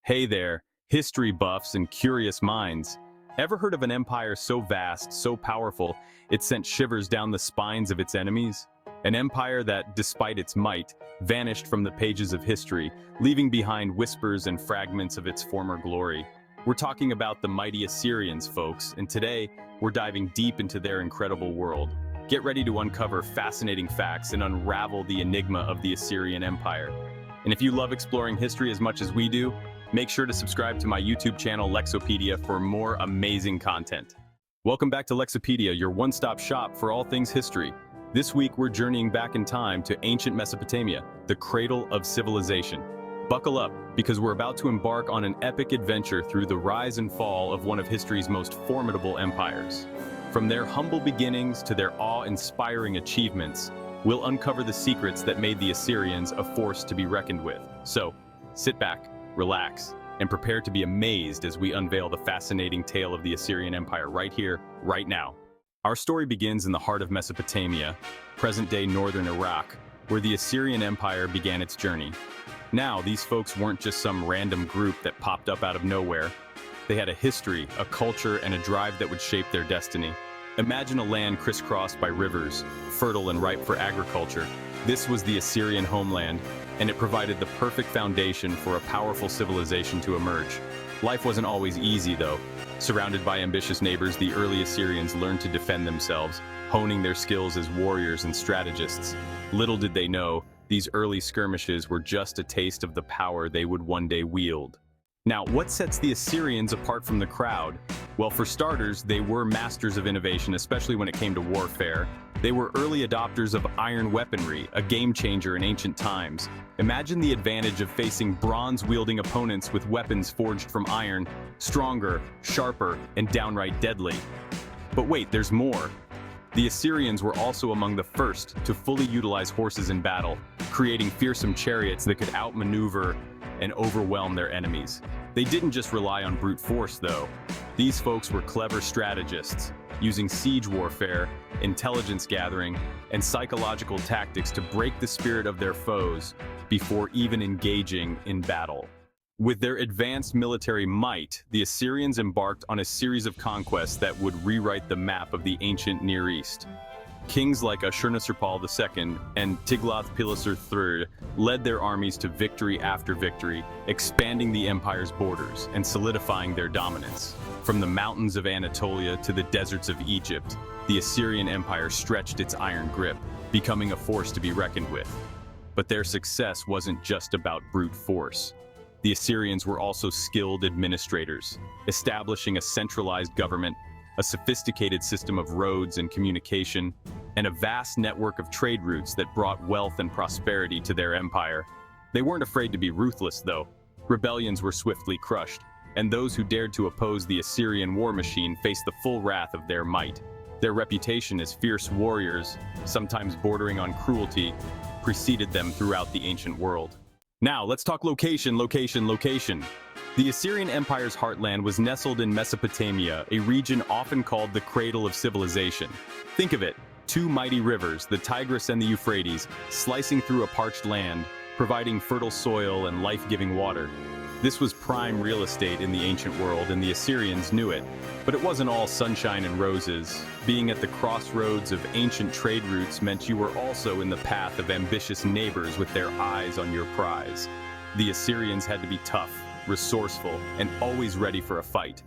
Hey there, history buffs and curious minds. Ever heard of an empire so vast, so powerful, it sent shivers down the spines of its enemies? An empire that, despite its might, vanished from the pages of history, leaving behind whispers and fragments of its former glory. We're talking about the mighty Assyrians, folks, and today, we're diving deep into their incredible world. Get ready to uncover fascinating facts and unravel the enigma of the Assyrian Empire. And if you love exploring history as much as we do, make sure to subscribe to my YouTube channel, Lexopedia, for more amazing content. Welcome back to Lexopedia, your one-stop shop for all things history. This week, we're journeying back in time to ancient Mesopotamia, the cradle of civilization. Buckle up, because we're about to embark on an epic adventure through the rise and fall of one of history's most formidable empires. From their humble beginnings to their awe-inspiring achievements, we'll uncover the secrets that made the Assyrians a force to be reckoned with. So, sit back, relax, and prepare to be amazed as we unveil the fascinating tale of the Assyrian Empire right here, right now. Our story begins in the heart of Mesopotamia, present-day northern Iraq, where the Assyrian Empire began its journey. Now, these folks weren't just some random group that popped up out of nowhere. They had a history, a culture, and a drive that would shape their destiny. Imagine a land crisscrossed by rivers, fertile and ripe for agriculture. This was the Assyrian homeland, and it provided the perfect foundation for a powerful civilization to emerge. Life wasn't always easy, though. Surrounded by ambitious neighbors, the early Assyrians learned to defend themselves, honing their skills as warriors and strategists. Little did they know, these early skirmishes were just a taste of the power they would one day wield. Now, what sets the Assyrians apart from the crowd? Well, for starters, they were masters of innovation, especially when it came to warfare. They were early adopters of iron weaponry, a game changer in ancient times. Imagine the advantage of facing bronze-wielding opponents with weapons forged from iron, stronger, sharper, and downright deadly. But wait, there's more. The Assyrians were also among the first to fully utilize horses in battle, creating fearsome chariots that could outmaneuver and overwhelm their enemies. They didn't just rely on brute force, though. These folks were clever strategists, using siege warfare, intelligence gathering, and psychological tactics to break the spirit of their foes before even engaging in battle. With their advanced military might, the Assyrians embarked on a series of conquests that would rewrite the map of the ancient Near East. Kings like Ashurnasirpal II and Tiglath-Pileser III led their armies to victory after victory, expanding the empire's borders and solidifying their dominance. From the mountains of Anatolia to the deserts of Egypt, the Assyrian Empire stretched its iron grip, becoming a force to be reckoned with. But their success wasn't just about brute force. The Assyrians were also skilled administrators, establishing a centralized government, a sophisticated system of roads and communication, and a vast network of trade routes that brought wealth and prosperity to their empire. They weren't afraid to be ruthless, though. Rebellions were swiftly crushed, and those who dared to oppose the Assyrian war machine faced the full wrath of their might. Their reputation as fierce warriors, sometimes bordering on cruelty, preceded them throughout the ancient world. Now, let's talk location. The Assyrian Empire's heartland was nestled in Mesopotamia, a region often called the cradle of civilization. Think of it, two mighty rivers, the Tigris and the Euphrates, slicing through a parched land, providing fertile soil and life-giving water. This was prime real estate in the ancient world, and the Assyrians knew it. But it wasn't all sunshine and roses. Being at the crossroads of ancient trade routes meant you were also in the path of ambitious neighbors with their eyes on your prize. The Assyrians had to be tough, resourceful, and always ready for a fight.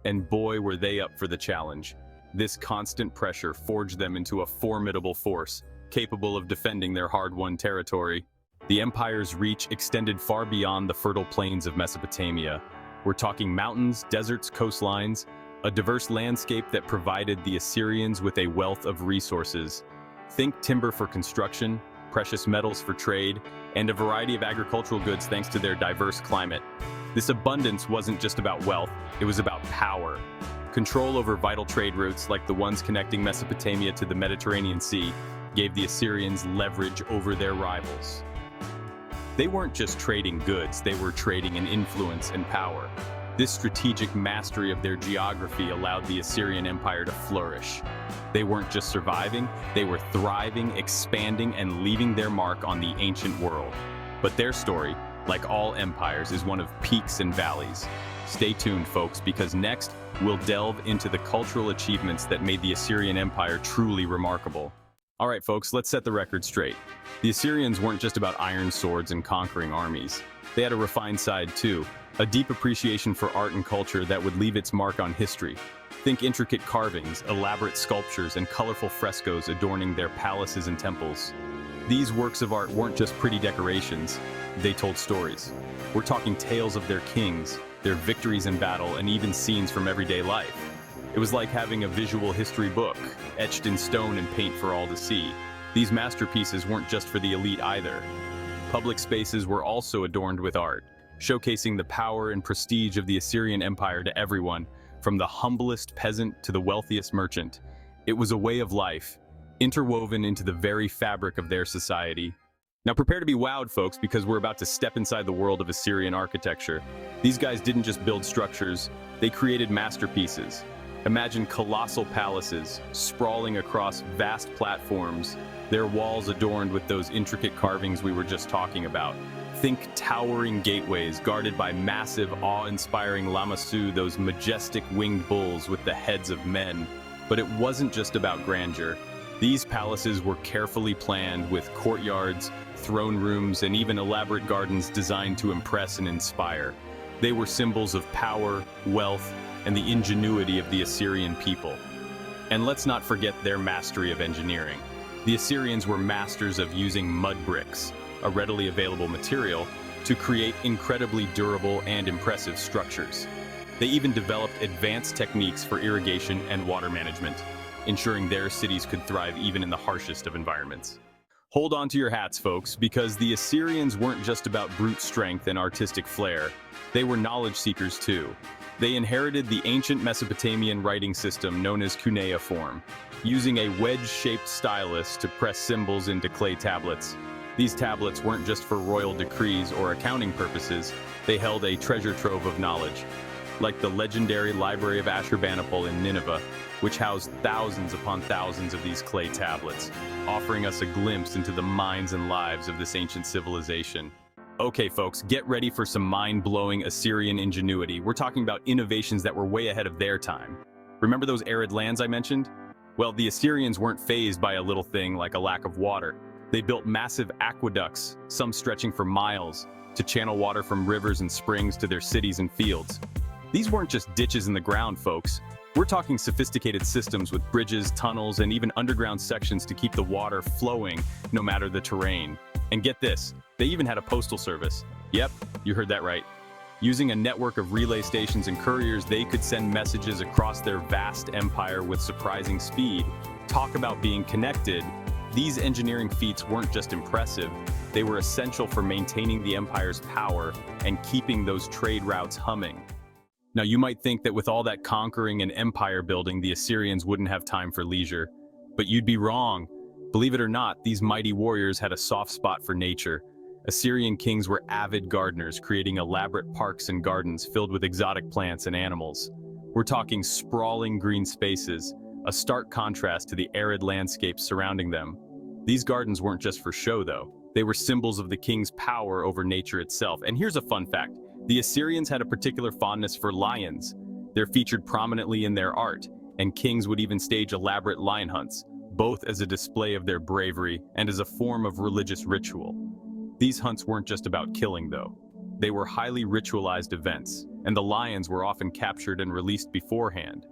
And boy, were they up for the challenge. This constant pressure forged them into a formidable force, capable of defending their hard-won territory. The empire's reach extended far beyond the fertile plains of Mesopotamia. We're talking mountains, deserts, coastlines, a diverse landscape that provided the Assyrians with a wealth of resources. Think timber for construction, precious metals for trade, and a variety of agricultural goods thanks to their diverse climate. This abundance wasn't just about wealth, it was about power. Control over vital trade routes, like the ones connecting Mesopotamia to the Mediterranean Sea, gave the Assyrians leverage over their rivals. They weren't just trading goods, they were trading in influence and power. This strategic mastery of their geography allowed the Assyrian Empire to flourish. They weren't just surviving, they were thriving, expanding, and leaving their mark on the ancient world. But their story, like all empires, is one of peaks and valleys. Stay tuned, folks, because next we'll delve into the cultural achievements that made the Assyrian Empire truly remarkable. All right, folks, let's set the record straight. The Assyrians weren't just about iron swords and conquering armies. They had a refined side too, a deep appreciation for art and culture that would leave its mark on history. Think intricate carvings, elaborate sculptures, and colorful frescoes adorning their palaces and temples. These works of art weren't just pretty decorations, they told stories. We're talking tales of their kings, their victories in battle, and even scenes from everyday life. It was like having a visual history book, etched in stone and paint for all to see. These masterpieces weren't just for the elite either. Public spaces were also adorned with art, showcasing the power and prestige of the Assyrian Empire to everyone, from the humblest peasant to the wealthiest merchant. It was a way of life, interwoven into the very fabric of their society. Now prepare to be wowed, folks, because we're about to step inside the world of Assyrian architecture. These guys didn't just build structures, they created masterpieces. Imagine colossal palaces, sprawling across vast platforms, their walls adorned with those intricate carvings we were just talking about. Think towering gateways guarded by massive, awe-inspiring lamassu, those majestic winged bulls with the heads of men. But it wasn't just about grandeur. These palaces were carefully planned with courtyards, throne rooms, and even elaborate gardens designed to impress and inspire. They were symbols of power, wealth, and the ingenuity of the Assyrian people. And let's not forget their mastery of engineering. The Assyrians were masters of using mud bricks, a readily available material, to create incredibly durable and impressive structures. They even developed advanced techniques for irrigation and water management, ensuring their cities could thrive even in the harshest of environments. Hold on to your hats, folks, because the Assyrians weren't just about brute strength and artistic flair. They were knowledge seekers too. They inherited the ancient Mesopotamian writing system known as cuneiform, using a wedge-shaped stylus to press symbols into clay tablets. These tablets weren't just for royal decrees or accounting purposes, they held a treasure trove of knowledge, like the legendary Library of Ashurbanipal in Nineveh, which housed thousands upon thousands of these clay tablets, offering us a glimpse into the minds and lives of this ancient civilization. Okay, folks, get ready for some mind-blowing Assyrian ingenuity. We're talking about innovations that were way ahead of their time. Remember those arid lands I mentioned? Well, the Assyrians weren't fazed by a little thing like a lack of water. They built massive aqueducts, some stretching for miles, to channel water from rivers and springs to their cities and fields. These weren't just ditches in the ground, folks. We're talking sophisticated systems with bridges, tunnels, and even underground sections to keep the water flowing no matter the terrain. And get this, they even had a postal service. Yep, you heard that right. Using a network of relay stations and couriers, they could send messages across their vast empire with surprising speed. Talk about being connected. These engineering feats weren't just impressive, they were essential for maintaining the empire's power and keeping those trade routes humming. Now, you might think that with all that conquering and empire building, the Assyrians wouldn't have time for leisure. But you'd be wrong. Believe it or not, these mighty warriors had a soft spot for nature. Assyrian kings were avid gardeners, creating elaborate parks and gardens filled with exotic plants and animals. We're talking sprawling green spaces, a stark contrast to the arid landscapes surrounding them. These gardens weren't just for show, though. They were symbols of the king's power over nature itself. And here's a fun fact. The Assyrians had a particular fondness for lions. They're featured prominently in their art, and kings would even stage elaborate lion hunts, both as a display of their bravery and as a form of religious ritual. These hunts weren't just about killing, though. They were highly ritualized events, and the lions were often captured and released beforehand,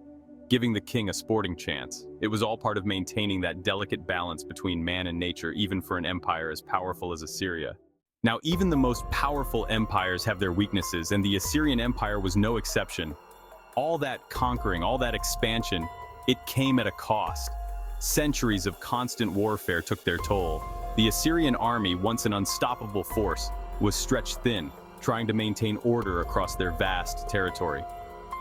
giving the king a sporting chance. It was all part of maintaining that delicate balance between man and nature, even for an empire as powerful as Assyria. Now, even the most powerful empires have their weaknesses, and the Assyrian Empire was no exception. All that conquering, all that expansion, it came at a cost. Centuries of constant warfare took their toll. The Assyrian army, once an unstoppable force, was stretched thin, trying to maintain order across their vast territory.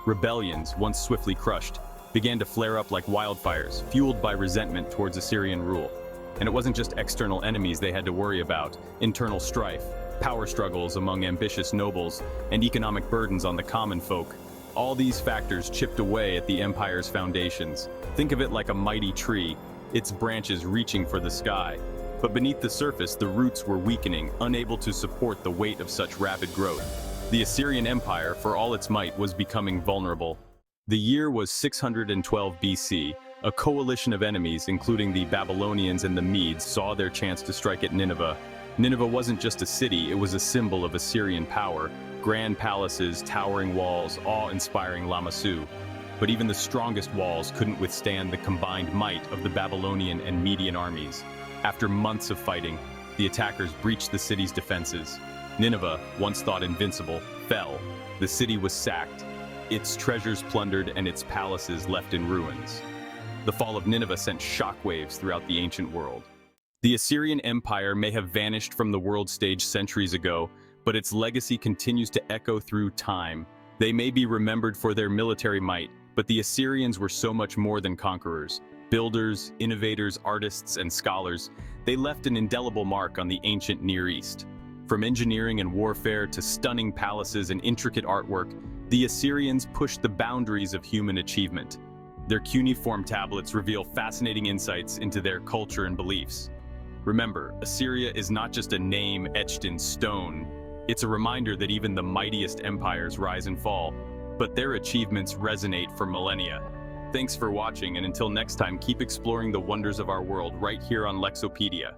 Rebellions, once swiftly crushed, began to flare up like wildfires, fueled by resentment towards Assyrian rule. And it wasn't just external enemies they had to worry about. Internal strife, power struggles among ambitious nobles, and economic burdens on the common folk. All these factors chipped away at the empire's foundations. Think of it like a mighty tree, its branches reaching for the sky. But beneath the surface, the roots were weakening, unable to support the weight of such rapid growth. The Assyrian Empire, for all its might, was becoming vulnerable. The year was 612 BC. A coalition of enemies, including the Babylonians and the Medes, saw their chance to strike at Nineveh. Nineveh wasn't just a city, it was a symbol of Assyrian power. Grand palaces, towering walls, awe-inspiring Lamassu. But even the strongest walls couldn't withstand the combined might of the Babylonian and Median armies. After months of fighting, the attackers breached the city's defenses. Nineveh, once thought invincible, fell. The city was sacked, its treasures plundered, and its palaces left in ruins. The fall of Nineveh sent shockwaves throughout the ancient world. The Assyrian Empire may have vanished from the world stage centuries ago, but its legacy continues to echo through time. They may be remembered for their military might, but the Assyrians were so much more than conquerors. Builders, innovators, artists, and scholars, they left an indelible mark on the ancient Near East. From engineering and warfare to stunning palaces and intricate artwork, the Assyrians pushed the boundaries of human achievement. Their cuneiform tablets reveal fascinating insights into their culture and beliefs. Remember, Assyria is not just a name etched in stone. It's a reminder that even the mightiest empires rise and fall, but their achievements resonate for millennia. Thanks for watching, and until next time, keep exploring the wonders of our world right here on Lexopedia.